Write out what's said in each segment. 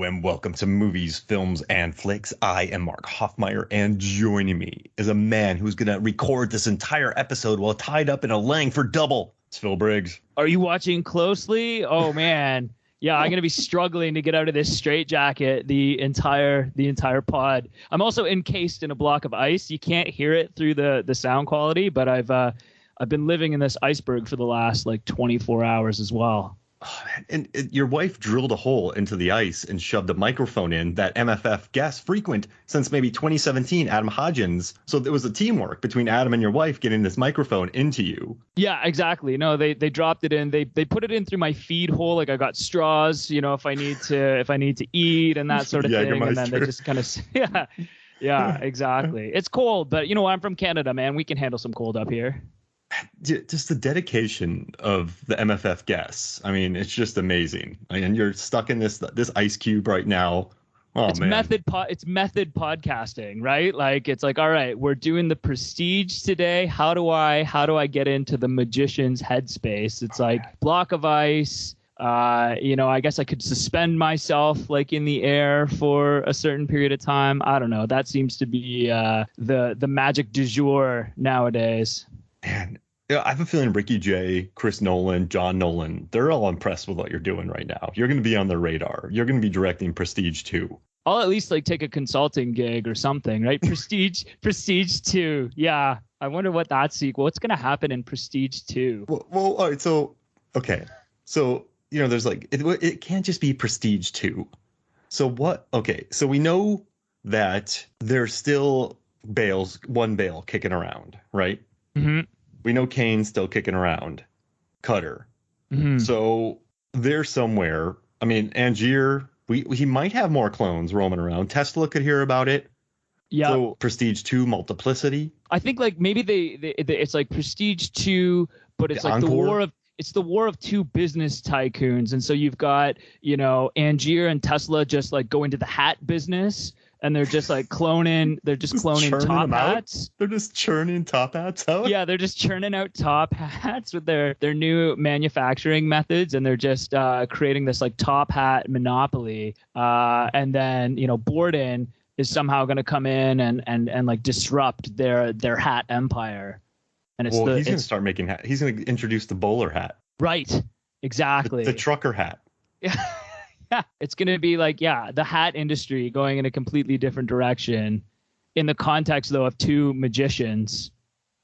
Hello and welcome to Movies, Films, and Flicks. I am Mark Hoffmeyer, and joining me is a man who's going to record this entire episode while tied up in a Langford double. It's Phil Briggs. Are you watching closely? Oh, man. Yeah, I'm going to be struggling to get out of this straitjacket the entire pod. I'm also encased in a block of ice. You can't hear it through the sound quality, but I've been living in this iceberg for the last 24 hours as well. Oh, and your wife drilled a hole into the ice and shoved a microphone in that MFF guest frequent since maybe 2017, Adam Hodgins. So there was a teamwork between Adam and your wife getting this microphone into you. Yeah, exactly. No, they dropped it in. They put it in through my feed hole. Like I got straws, if I need to eat and that sort of thing. And then they just kind of yeah, exactly. It's cold, but I'm from Canada, man. We can handle some cold up here. Just the dedication of the MFF guests. I mean, it's just amazing. And you're stuck in this ice cube right now. Oh, it's man. It's method podcasting, right? Like it's like, all right, we're doing the Prestige today. How do I get into the magician's headspace? It's like block of ice. I guess I could suspend myself in the air for a certain period of time. I don't know. That seems to be the magic du jour nowadays. Man, I have a feeling Ricky Jay, Chris Nolan, John Nolan, they're all impressed with what you're doing right now. You're going to be on their radar. You're going to be directing Prestige 2. I'll at least take a consulting gig or something, right? Prestige 2. Yeah. I wonder what that sequel. What's going to happen in Prestige 2? Well, all right. So, okay. So, there's it can't just be Prestige 2. So what? Okay. So we know that there's still one Bale kicking around, right? Mm-hmm. We know Kane's still kicking around. Cutter. Mm-hmm. So they're somewhere. I mean, Angier, he might have more clones roaming around. Tesla could hear about it. Yeah. So Prestige 2 Multiplicity. I think maybe it's like Prestige 2, but it's like the war of two business tycoons. And so you've got, Angier and Tesla just go into the hat business. And they're just cloning top hats. They're just churning top hats out. Yeah, they're just churning out top hats with their new manufacturing methods, and they're just creating this top hat monopoly. And then Borden is somehow going to come in and disrupt their hat empire. And he's going to start making hats. He's going to introduce the bowler hat. Right. Exactly. The trucker hat. Yeah. Yeah, it's going to be the hat industry going in a completely different direction in the context, though, of two magicians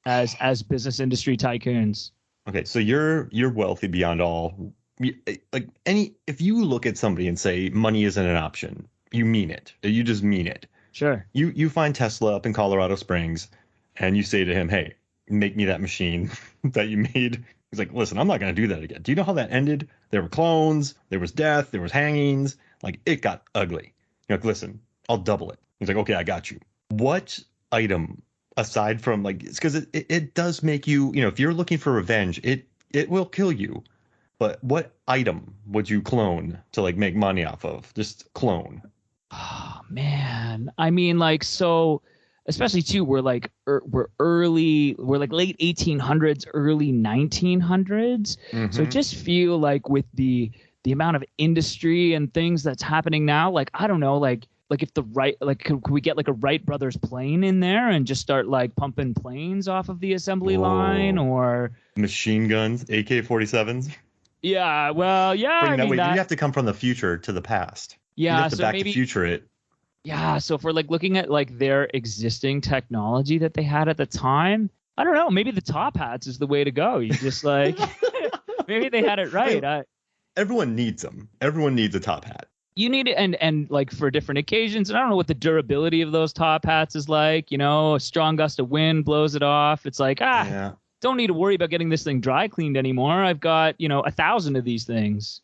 as business industry tycoons. Okay, so you're wealthy beyond all. If you look at somebody and say money isn't an option, you mean it. You just mean it. Sure. You find Tesla up in Colorado Springs and you say to him, hey, make me that machine that you made. He's like, listen, I'm not going to do that again. Do you know how that ended? There were clones, there was death, there was hangings. It got ugly. You're like, listen, I'll double it. He's like, okay, I got you. What item, aside from it's because it does make you, if you're looking for revenge, it will kill you. But what item would you clone to make money off of? Just clone. Oh, man. I mean, so... Especially too, we're late 1800s, early 1900s. Mm-hmm. So I just feel with the amount of industry and things that's happening now, I don't know, if could we get a Wright Brothers plane in there and just start pumping planes off of the assembly line, or machine guns, AK-47s? Yeah, well, yeah. You have to come from the future to the past. Yeah, you have to back to future it. Yeah, so if we're looking at their existing technology that they had at the time, I don't know, maybe the top hats is the way to go. You just maybe they had it right. Everyone needs them. Everyone needs a top hat. You need it, and for different occasions. And I don't know what the durability of those top hats is like. A strong gust of wind blows it off. It's don't need to worry about getting this thing dry cleaned anymore. I've got 1,000 of these things.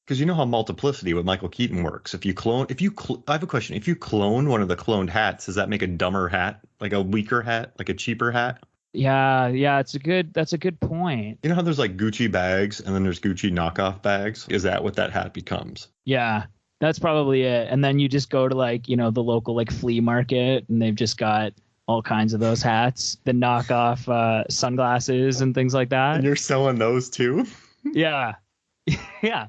Because you know how multiplicity with Michael Keaton works. I have a question. If you clone one of the cloned hats, does that make a dumber hat, a weaker hat, a cheaper hat? Yeah, that's a good point. You know how there's Gucci bags and then there's Gucci knockoff bags? Is that what that hat becomes? Yeah, that's probably it. And then you just go to the local flea market, and they've just got all kinds of those hats, the knockoff sunglasses and things like that. And you're selling those too? Yeah. Yeah.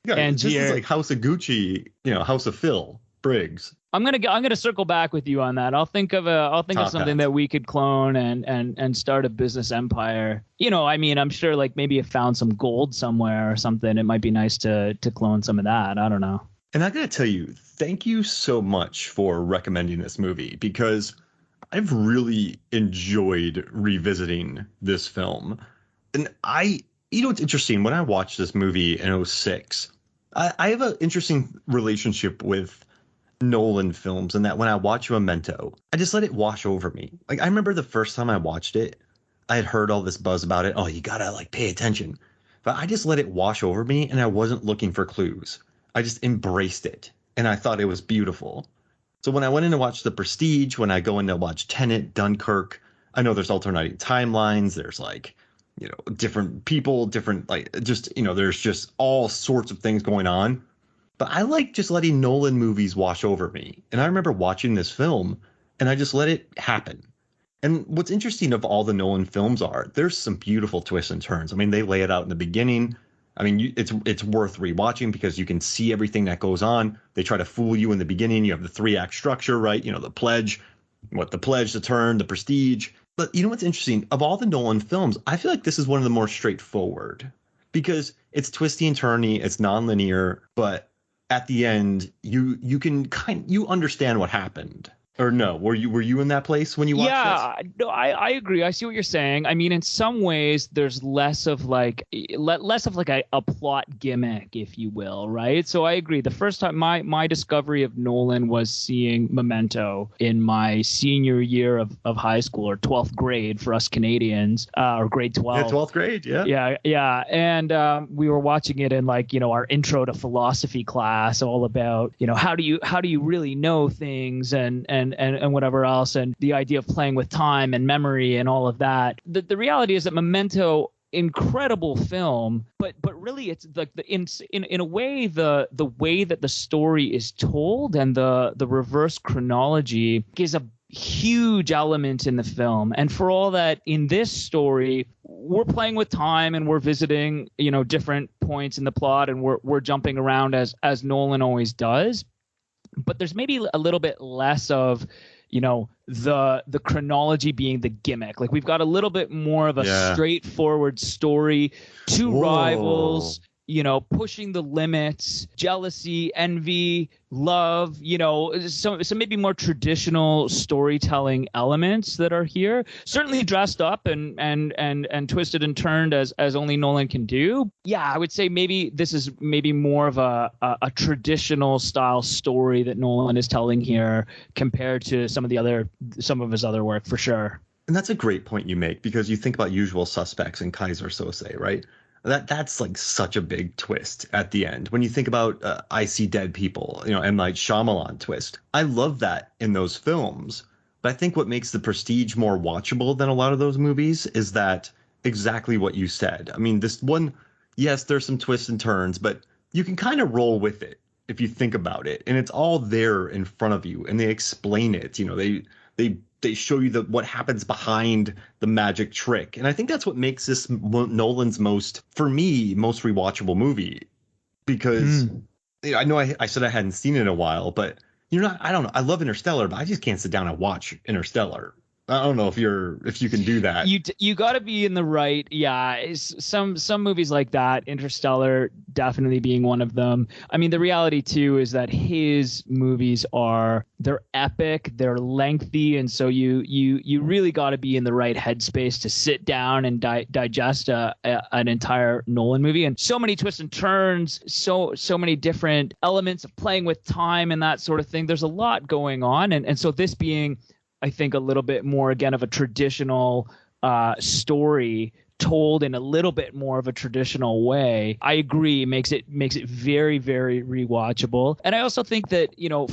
Yeah, this is Angier. like House of Gucci, House of Phil Briggs. I'm gonna circle back with you on that. I'll think of Top something hats. that we could clone and start a business empire. I mean, I'm sure like maybe you found some gold somewhere or something. It might be nice to clone some of that. I don't know. And I gotta tell you, thank you so much for recommending this movie because I've really enjoyed revisiting this film. And it's interesting. When I watched this movie in '06, I have an interesting relationship with Nolan films in that when I watch Memento, I just let it wash over me. Like I remember the first time I watched it, I had heard all this buzz about it. Oh, you gotta like pay attention. But I just let it wash over me and I wasn't looking for clues. I just embraced it and I thought it was beautiful. So when I went in to watch The Prestige, when I go in to watch Tenet, Dunkirk, I know there's alternating timelines. There's like, different people, different like just, there's just all sorts of things going on. But I like just letting Nolan movies wash over me. And I remember watching this film and I just let it happen. And what's interesting of all the Nolan films there's some beautiful twists and turns. I mean, they lay it out in the beginning. I mean, it's worth rewatching because you can see everything that goes on. They try to fool you in the beginning. You have the 3-act structure, right? The pledge, the turn, the prestige. But you know what's interesting? Of all the Nolan films, I feel like this is one of the more straightforward because it's twisty and turny, it's nonlinear, but at the end, you understand what happened. Or no, were you in that place when you watched this? Yeah, no, I agree. I see what you're saying. I mean, in some ways, there's less of like a plot gimmick, if you will, right? So I agree. The first time my discovery of Nolan was seeing Memento in my senior year of high school, or 12th grade for us Canadians, or grade 12. Yeah, 12th grade, yeah. Yeah. And we were watching it in like, our intro to philosophy class, all about, how do you really know things and whatever else, and the idea of playing with time and memory and all of that. The reality is that Memento, incredible film, but really it's like in a way the way that the story is told and the reverse chronology is a huge element in the film. And for all that, in this story we're playing with time and we're visiting different points in the plot and we're jumping around as Nolan always does. But there's maybe a little bit less of, the chronology being the gimmick. Like we've got a little bit more of a straightforward story, two rivals, pushing the limits, jealousy, envy, love, so maybe more traditional storytelling elements that are here, certainly dressed up and twisted and turned as only Nolan can do. Yeah, I would say maybe this is maybe more of a traditional style story that Nolan is telling here compared to some of his other work, for sure. And that's a great point you make because you think about Usual Suspects and Kaiser Sose, right? That's like such a big twist at the end. When you think about I See Dead People, M. Night Shyamalan twist. I love that in those films. But I think what makes The Prestige more watchable than a lot of those movies is that exactly what you said. I mean, this one, yes, there's some twists and turns, but you can kind of roll with it if you think about it. And it's all there in front of you and they explain it. They show you what happens behind the magic trick. And I think that's what makes this Nolan's most rewatchable movie. Because I know I said I hadn't seen it in a while, but I don't know. I love Interstellar, but I just can't sit down and watch Interstellar. I don't know if you can do that. You got to be in the right. Yeah, some movies like that, Interstellar definitely being one of them. I mean, the reality too is that his movies they're epic, they're lengthy, and so you really got to be in the right headspace to sit down and digest an entire Nolan movie. And so many twists and turns, so many different elements of playing with time and that sort of thing. There's a lot going on, and so this being, I think, a little bit more, again, of a traditional story told in a little bit more of a traditional way, I agree, makes it very, very rewatchable. And I also think that,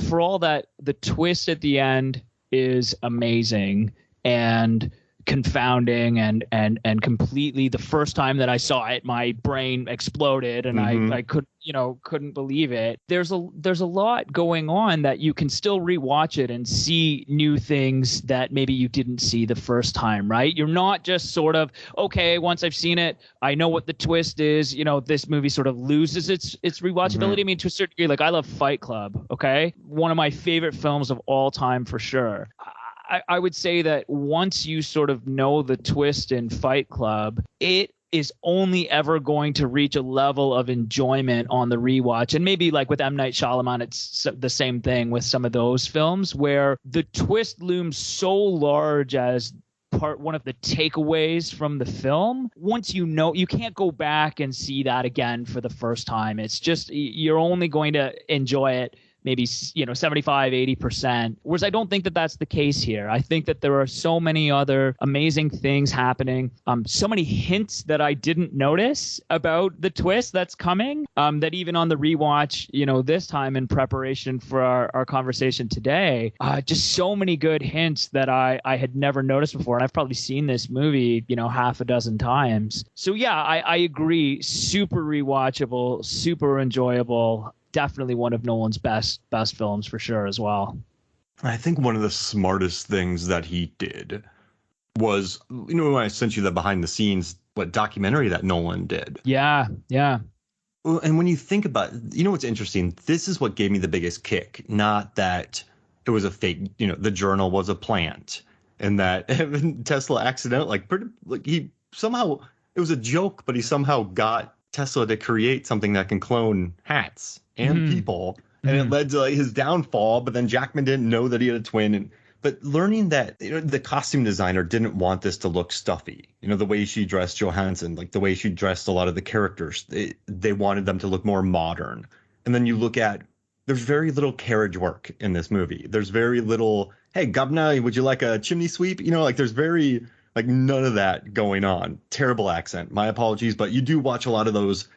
for all that, the twist at the end is amazing. And, confounding and completely. The first time that I saw it, my brain exploded and I couldn't believe it. There's a lot going on that you can still rewatch it and see new things that maybe you didn't see the first time, right? You're not just sort of, okay, once I've seen it, I know what the twist is. This movie sort of loses its rewatchability. I mean, to a certain degree, like I love Fight Club, okay? One of my favorite films of all time for sure. I would say that once you sort of know the twist in Fight Club, it is only ever going to reach a level of enjoyment on the rewatch. And maybe like with M. Night Shyamalan, it's the same thing with some of those films where the twist looms so large as one of the takeaways from the film. Once you know, you can't go back and see that again for the first time. It's just, you're only going to enjoy it maybe 75, 80%. Whereas I don't think that that's the case here. I think that there are so many other amazing things happening, so many hints that I didn't notice about the twist that's coming, that even on the rewatch, this time in preparation for our conversation today, just so many good hints that I had never noticed before. And I've probably seen this movie, half a dozen times. So yeah, I agree. Super rewatchable, super enjoyable. Definitely one of Nolan's best films for sure as well. I think one of the smartest things that he did was, when I sent you the behind the scenes, documentary that Nolan did. Yeah. Well, and when you think about, what's interesting, this is what gave me the biggest kick. Not that it was a fake, the journal was a plant, and that Tesla accidentally, he somehow, it was a joke, but he somehow got Tesla to create something that can clone hats and people, and it led to his downfall. But then Jackman didn't know that he had a twin, but learning that the costume designer didn't want this to look stuffy. The way she dressed Johansson, like the way she dressed a lot of the characters, they wanted them to look more modern. And then you look at, there's very little carriage work in this movie. There's very little, hey governor, would you like a chimney sweep? There's very none of that going on. Terrible accent. My apologies, but you do watch a lot of those,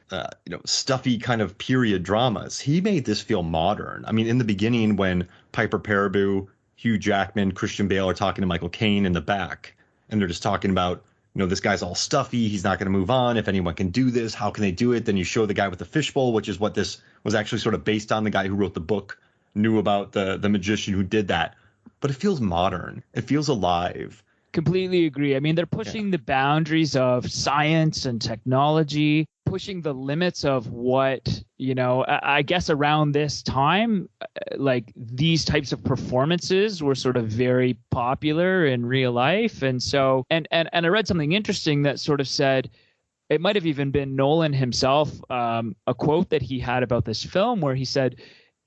stuffy kind of period dramas. He made this feel modern. I mean, in the beginning, when Piper Perabo, Hugh Jackman, Christian Bale are talking to Michael Caine in the back, and they're just talking about, this guy's all stuffy. He's not going to move on. If anyone can do this, how can they do it? Then you show the guy with the fishbowl, which is what this was actually sort of based on. The guy who wrote the book knew about the magician who did that. But it feels modern. It feels alive. Completely agree. I mean, they're pushing the boundaries of science and technology, pushing the limits of what, I guess around this time, like these types of performances were sort of very popular in real life. And so, and I read something interesting that sort of said, it might have even been Nolan himself, a quote that he had about this film where he said,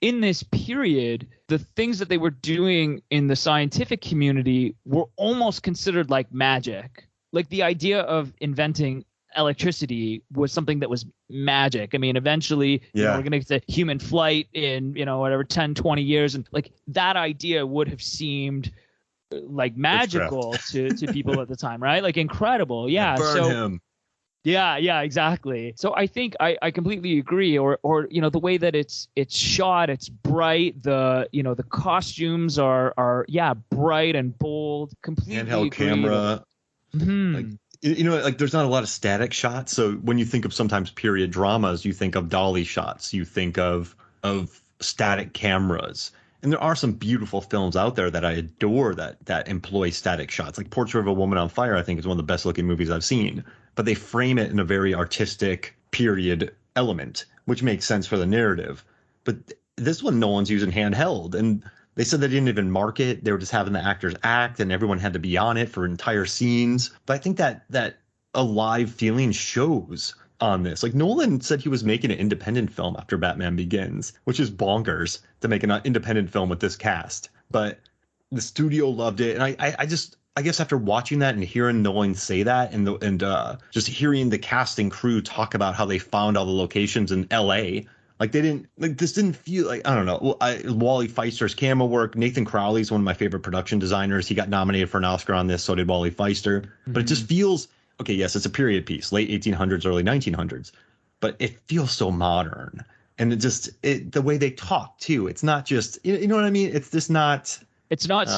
in this period, the things that they were doing in the scientific community were almost considered like magic. Like the idea of inventing electricity was something that was magic. I mean, eventually, we're going to get to human flight in, 10, 20 years. And like that idea would have seemed like magical to people at the time, right? Like incredible. Yeah. Burn him. Yeah, exactly. So I think I completely agree. Or the way that it's shot, it's bright. The costumes are bright and bold. Completely handheld camera. There's not a lot of static shots. So when you think of sometimes period dramas, you think of dolly shots. You think of static cameras. And there are some beautiful films out there that I adore that employ static shots. Like Portrait of a Woman on Fire, I think is one of the best looking movies I've seen. But they frame it in a very artistic period element, which makes sense for the narrative. But this one, Nolan's using handheld. And they said they didn't even mark it. They were just having the actors act, and everyone had to be on it for entire scenes. But I think that alive feeling shows on this. Like Nolan said he was making an independent film after Batman Begins, which is bonkers to make an independent film with this cast. But the studio loved it. And I guess after watching that and hearing Nolan say that and just hearing the casting crew talk about how they found all the locations in LA, this didn't feel like, I don't know. Wally Feister's camera work. Nathan Crowley's one of my favorite production designers. He got nominated for an Oscar on this. So did Wally Feister. Mm-hmm. But it just feels, okay, yes, it's a period piece, late 1800s, early 1900s, but it feels so modern. And the way they talk too, it's not just, you know what I mean? It's just not. It's not